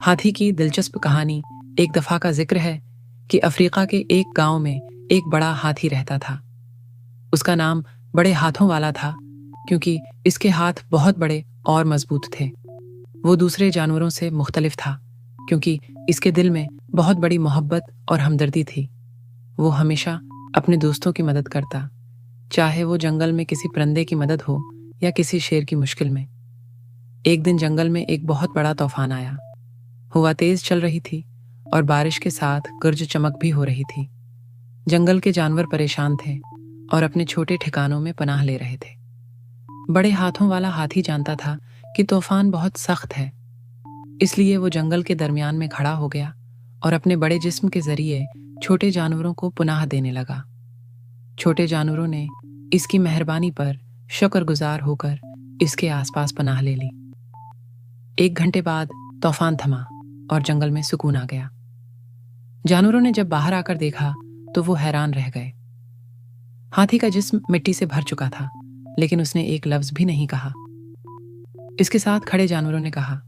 हाथी की दिलचस्प कहानी। एक दफा का जिक्र है कि अफ्रीका के एक गांव में एक बड़ा हाथी रहता था। उसका नाम बड़े हाथों वाला था क्योंकि इसके हाथ बहुत बड़े और मजबूत थे। वो दूसरे जानवरों से मुख्तलिफ था क्योंकि इसके दिल में बहुत बड़ी मोहब्बत और हमदर्दी थी। वो हमेशा अपने दोस्तों की मदद करता, चाहे वो जंगल में किसी परिंदे की मदद हो या किसी शेर की मुश्किल में। एक दिन जंगल में एक बहुत बड़ा तूफान आया। हवा तेज चल रही थी और बारिश के साथ गरज चमक भी हो रही थी। जंगल के जानवर परेशान थे और अपने छोटे ठिकानों में पनाह ले रहे थे। बड़े हाथों वाला हाथी जानता था कि तूफान बहुत सख्त है, इसलिए वो जंगल के दरमियान में खड़ा हो गया और अपने बड़े जिस्म के जरिए छोटे जानवरों को पनाह देने लगा। छोटे जानवरों ने इसकी मेहरबानी पर शुक्रगुजार होकर इसके आसपास पनाह ले ली। 1 घंटे बाद तूफान थमा और जंगल में सुकून आ गया। जानवरों ने जब बाहर आकर देखा तो वो हैरान रह गए। हाथी का जिस्म मिट्टी से भर चुका था, लेकिन उसने एक लफ्ज भी नहीं कहा। इसके साथ खड़े जानवरों ने कहा,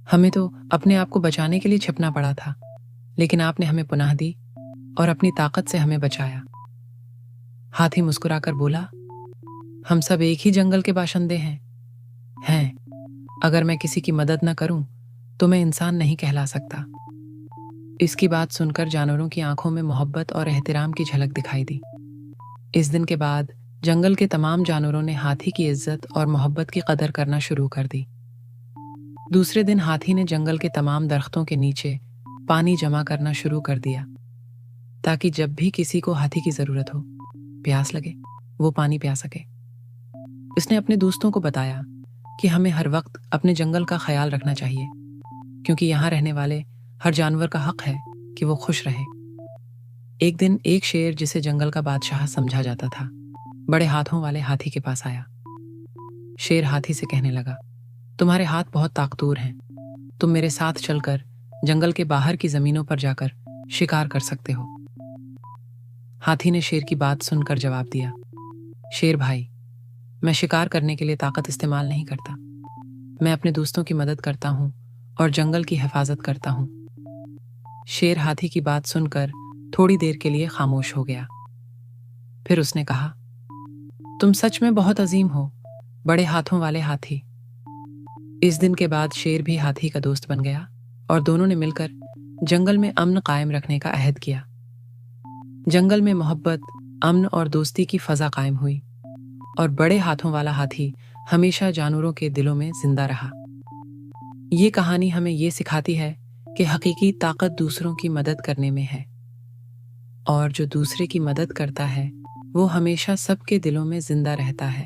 हमें तो अपने आप को बचाने के लिए छिपना पड़ा था, लेकिन आपने हमें पनाह दी और अपनी ताकत से हमें बचाया। हाथी मुस्कुराकर बोला, हम सब एक ही जंगल के बाशिंदे हैं। अगर मैं किसी की मदद न करूं तो मैं इंसान नहीं कहला सकता। इसकी बात सुनकर जानवरों की आंखों में मोहब्बत और एहतराम की झलक दिखाई दी। इस दिन के बाद जंगल के तमाम जानवरों ने हाथी की इज्जत और मोहब्बत की कदर करना शुरू कर दी। दूसरे दिन हाथी ने जंगल के तमाम दरख्तों के नीचे पानी जमा करना शुरू कर दिया, ताकि जब भी किसी को हाथी की जरूरत हो, प्यास लगे, वो पानी पिया सके। इसने अपने दोस्तों को बताया कि हमें हर वक्त अपने जंगल का ख्याल रखना चाहिए, क्योंकि यहाँ रहने वाले हर जानवर का हक है कि वो खुश रहे। एक दिन एक शेर, जिसे जंगल का बादशाह समझा जाता था, बड़े हाथों वाले हाथी के पास आया। शेर हाथी से कहने लगा, तुम्हारे हाथ बहुत ताकतवर हैं, तुम मेरे साथ चलकर जंगल के बाहर की जमीनों पर जाकर शिकार कर सकते हो। हाथी ने शेर की बात सुनकर जवाब दिया, शेर भाई, मैं शिकार करने के लिए ताकत इस्तेमाल नहीं करता। मैं अपने दोस्तों की मदद करता हूँ और जंगल की हिफाजत करता हूँ। शेर हाथी की बात सुनकर थोड़ी देर के लिए खामोश हो गया। फिर उसने कहा, तुम सच में बहुत अजीम हो, बड़े हाथों वाले हाथी। इस दिन के बाद शेर भी हाथी का दोस्त बन गया और दोनों ने मिलकर जंगल में अमन कायम रखने का अहद किया। जंगल में मोहब्बत, अमन और दोस्ती की फजा कायम हुई और बड़े हाथों वाला हाथी हमेशा जानवरों के दिलों में जिंदा रहा। ये कहानी हमें ये सिखाती है कि हकीकी ताकत दूसरों की मदद करने में है, और जो दूसरे की मदद करता है वो हमेशा सबके दिलों में जिंदा रहता है।